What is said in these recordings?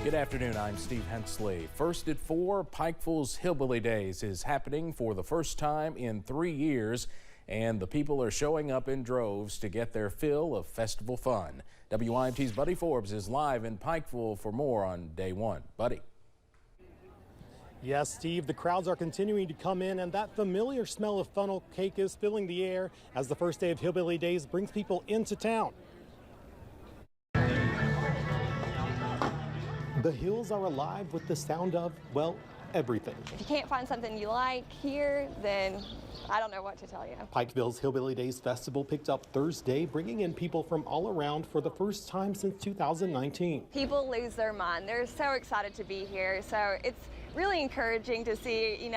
Good afternoon, I'm Steve Hensley. First at 4, Pikeville's Hillbilly Days is happening for the first time in 3 years, and the people are showing up in droves to get their fill of festival fun. WYMT's Buddy Forbes is live in Pikeville for more on day one. Buddy. Yes, Steve, the crowds are continuing to come in, and that familiar smell of funnel cake is filling the air as the first day of Hillbilly Days brings people into town. The hills are alive with the sound of, well, everything. If you can't find something you like here, then I don't know what to tell you. Pikeville's Hillbilly Days Festival picked up Thursday, bringing in people from all around for the first time since 2019. People lose their mind. They're so excited to be here, so it's really encouraging to see,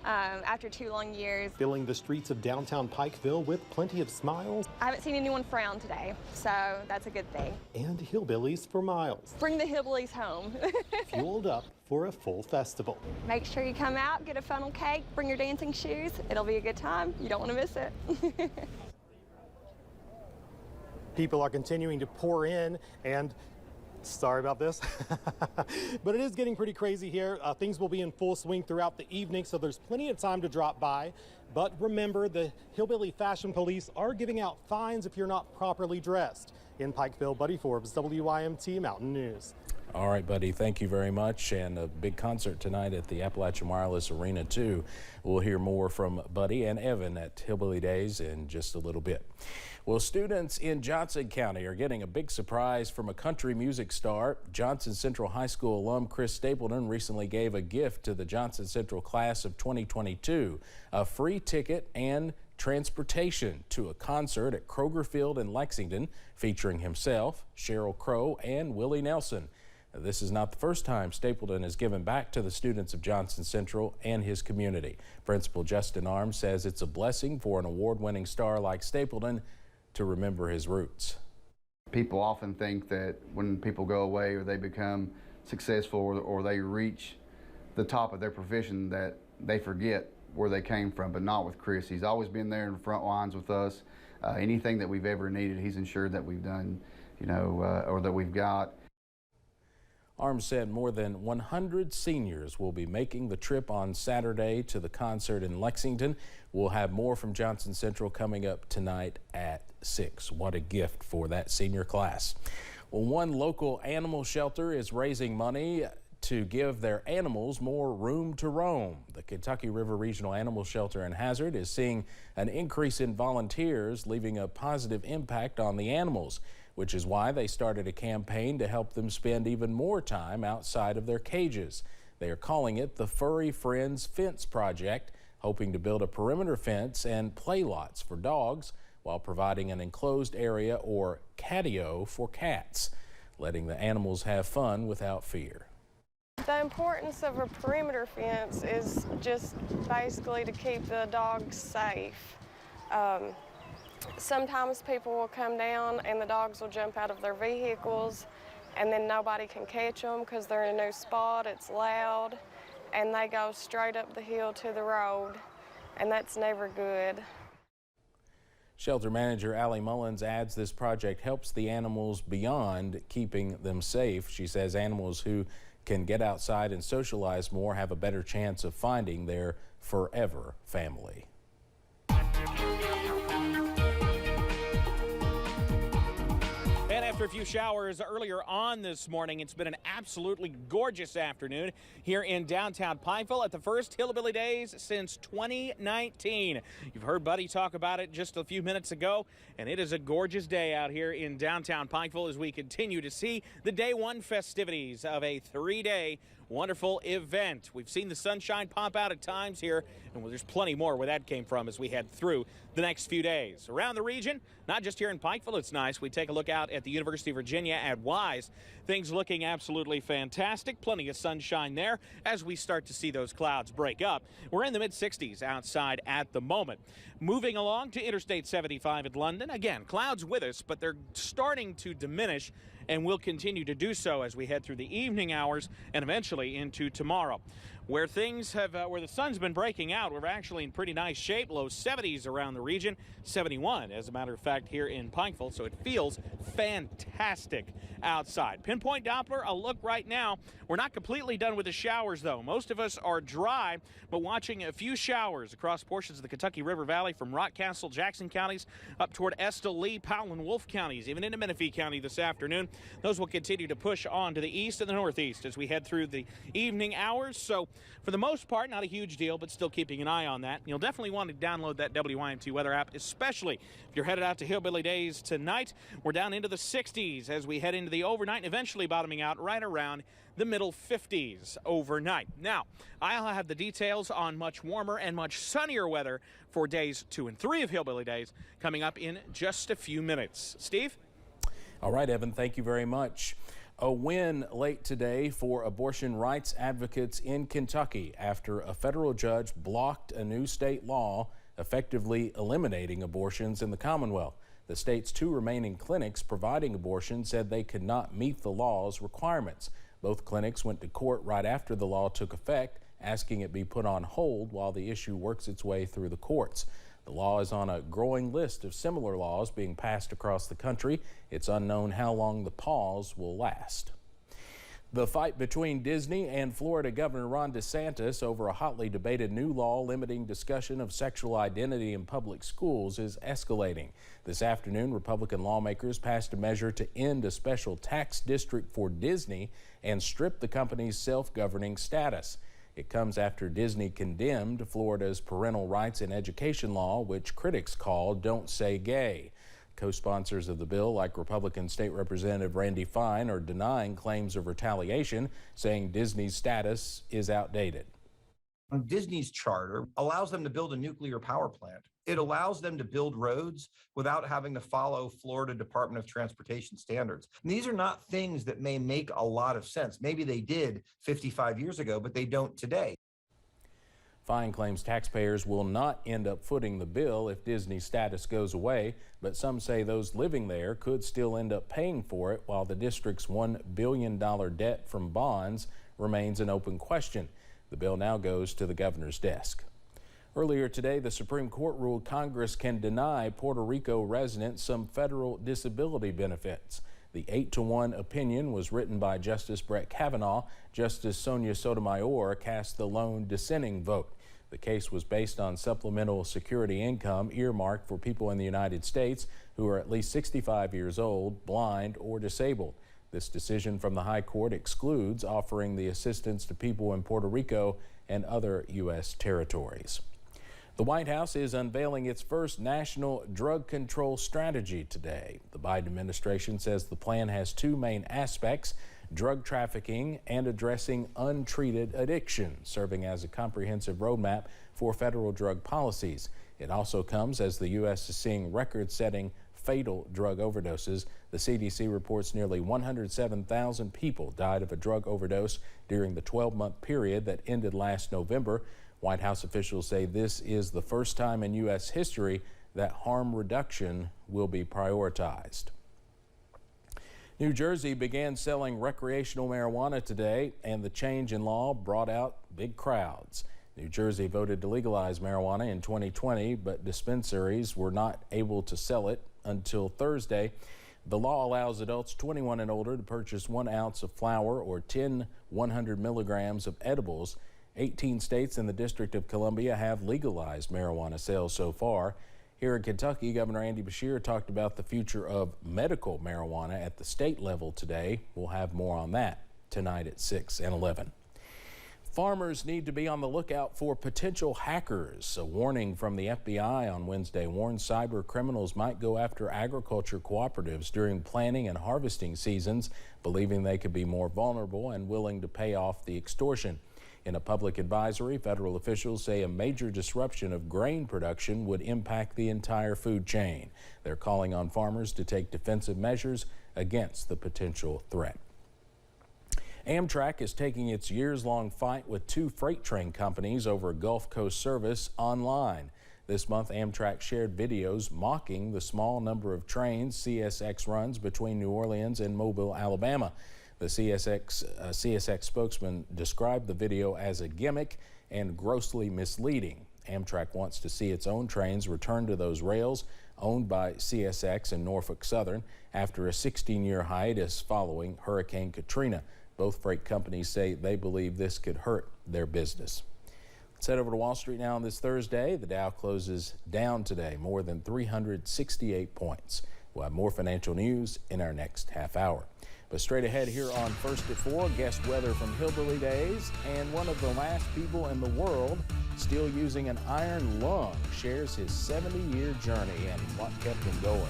after 2 long years. Filling the streets of downtown Pikeville with plenty of smiles. I haven't seen anyone frown today, so that's a good thing. And hillbillies for miles. Bring the hillbillies home. Fueled up for a full festival. Make sure you come out, get a funnel cake, bring your dancing shoes. It'll be a good time. You don't want to miss it. People are continuing to pour in, and sorry about this, but it is getting pretty crazy here. Things will be in full swing throughout the evening, so there's plenty of time to drop by. But remember, the Hillbilly Fashion Police are giving out fines if you're not properly dressed. In Pikeville, Buddy Forbes, WYMT Mountain News. All right, Buddy, thank you very much. And a big concert tonight at the Appalachian Wireless Arena, too. We'll hear more from Buddy and Evan at Hillbilly Days in just a little bit. Well, students in Johnson County are getting a big surprise from a country music star. Johnson Central High School alum Chris Stapleton recently gave a gift to the Johnson Central class of 2022, a free ticket and transportation to a concert at Kroger Field in Lexington featuring himself, Sheryl Crow, and Willie Nelson. This is not the first time Stapleton has given back to the students of Johnson Central and his community. Principal Justin Arms says it's a blessing for an award-winning star like Stapleton to remember his roots. People often think that when people go away or they become successful or they reach the top of their profession that they forget where they came from, but not with Chris. He's always been there in the front lines with us. Anything that we've ever needed, he's ensured that we've done, or that we've got. Arms said more than 100 seniors will be making the trip on Saturday to the concert in Lexington. We'll have more from Johnson Central coming up tonight at 6. What a gift for that senior class. Well, one local animal shelter is raising money to give their animals more room to roam. The Kentucky River Regional Animal Shelter in Hazard is seeing an increase in volunteers, leaving a positive impact on the animals, which is why they started a campaign to help them spend even more time outside of their cages. They are calling it the Furry Friends Fence Project, hoping to build a perimeter fence and play lots for dogs while providing an enclosed area or catio for cats, letting the animals have fun without fear. The importance of a perimeter fence is just basically to keep the dogs safe. Sometimes people will come down and the dogs will jump out of their vehicles and then nobody can catch them because they're in a new spot, it's loud, and they go straight up the hill to the road, and that's never good. Shelter manager Allie Mullins adds this project helps the animals beyond keeping them safe. She says animals who can get outside and socialize more have a better chance of finding their forever family. And after a few showers earlier on this morning, it's been an absolutely gorgeous afternoon here in downtown Pikeville at the first Hillbilly Days since 2019. You've heard Buddy talk about it just a few minutes ago, and it is a gorgeous day out here in downtown Pikeville as we continue to see the day one festivities of a 3-day wonderful event. We've seen the sunshine pop out at times here, and there's plenty more where that came from as we head through the next few days. Around the region, not just here in Pikeville, it's nice. We take a look out at the University of Virginia at Wise. Things looking absolutely fantastic. Plenty of sunshine there as we start to see those clouds break up. We're in the mid-60s outside at the moment. Moving along to Interstate 75 at London. Again, clouds with us, but they're starting to diminish and will continue to do so as we head through the evening hours and eventually into tomorrow. where the sun's been breaking out, we're actually in pretty nice shape. Low 70s around the region, 71 as a matter of fact here in Pikeville, so it feels fantastic outside. Pinpoint Doppler, a look right now. We're not completely done with the showers though. Most of us are dry, but watching a few showers across portions of the Kentucky River Valley from Rockcastle, Jackson counties up toward Estill, Lee, Powell, and Wolfe counties, even into Menifee County this afternoon. Those will continue to push on to the east and the northeast as we head through the evening hours. So for the most part, not a huge deal, but still keeping an eye on that. You'll definitely want to download that WYMT weather app, especially if you're headed out to Hillbilly Days tonight. We're down into the 60s as we head into the overnight and eventually bottoming out right around the middle 50s overnight. Now, I'll have the details on much warmer and much sunnier weather for days 2 and 3 of Hillbilly Days coming up in just a few minutes. Steve? All right, Evan, thank you very much. A win late today for abortion rights advocates in Kentucky after a federal judge blocked a new state law effectively eliminating abortions in the Commonwealth. The state's 2 remaining clinics providing abortion said they could not meet the law's requirements. Both clinics went to court right after the law took effect, asking it be put on hold while the issue works its way through the courts. The law is on a growing list of similar laws being passed across the country. It's unknown how long the pause will last. The fight between Disney and Florida Governor Ron DeSantis over a hotly debated new law limiting discussion of sexual identity in public schools is escalating. This afternoon, Republican lawmakers passed a measure to end a special tax district for Disney and strip the company's self-governing status. It comes after Disney condemned Florida's parental rights and education law, which critics call Don't Say Gay. Co-sponsors of the bill, like Republican State Representative Randy Fine, are denying claims of retaliation, saying Disney's status is outdated. Disney's charter allows them to build a nuclear power plant. It allows them to build roads without having to follow Florida Department of Transportation standards. And these are not things that may make a lot of sense. Maybe they did 55 years ago, but they don't today. Fine claims taxpayers will not end up footing the bill if Disney's status goes away, but some say those living there could still end up paying for it while the district's $1 billion debt from bonds remains an open question. The bill now goes to the governor's desk. Earlier today, the Supreme Court ruled Congress can deny Puerto Rico residents some federal disability benefits. The 8-1 opinion was written by Justice Brett Kavanaugh. Justice Sonia Sotomayor cast the lone dissenting vote. The case was based on supplemental security income earmarked for people in the United States who are at least 65 years old, blind, or disabled. This decision from the High Court excludes offering the assistance to people in Puerto Rico and other U.S. territories. The White House is unveiling its first national drug control strategy today. The Biden administration says the plan has 2 main aspects: drug trafficking and addressing untreated addiction, serving as a comprehensive roadmap for federal drug policies. It also comes as the U.S. is seeing record-setting fatal drug overdoses. The CDC reports nearly 107,000 people died of a drug overdose during the 12-month period that ended last November. White House officials say this is the first time in U.S. history that harm reduction will be prioritized. New Jersey began selling recreational marijuana today, and the change in law brought out big crowds. New Jersey voted to legalize marijuana in 2020, but dispensaries were not able to sell it until Thursday. The law allows adults 21 and older to purchase 1 ounce of flour or 10 100 milligrams of edibles. 18 states and the District of Columbia have legalized marijuana sales so far. Here in Kentucky, Governor Andy Beshear talked about the future of medical marijuana at the state level today. We'll have more on that tonight at 6 and 11. Farmers need to be on the lookout for potential hackers. A warning from the FBI on Wednesday warned cyber criminals might go after agriculture cooperatives during planting and harvesting seasons, believing they could be more vulnerable and willing to pay off the extortion. In a public advisory, federal officials say a major disruption of grain production would impact the entire food chain. They're calling on farmers to take defensive measures against the potential threat. Amtrak is taking its years-long fight with 2 freight train companies over Gulf Coast service online. This month, Amtrak shared videos mocking the small number of trains CSX runs between New Orleans and Mobile, Alabama. The CSX spokesman described the video as a gimmick and grossly misleading. Amtrak wants to see its own trains return to those rails owned by CSX and Norfolk Southern after a 16-year hiatus following Hurricane Katrina. Both freight companies say they believe this could hurt their business. Let's head over to Wall Street now on this Thursday. The Dow closes down today, more than 368 points. We'll have more financial news in our next half hour. But straight ahead here on First at 4, guest weather from Hillbilly Days, and one of the last people in the world still using an iron lung shares his 70-year journey and what kept him going.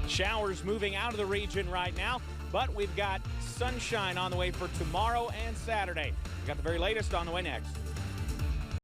Showers moving out of the region right now, but we've got sunshine on the way for tomorrow and Saturday. We've got the very latest on the way next.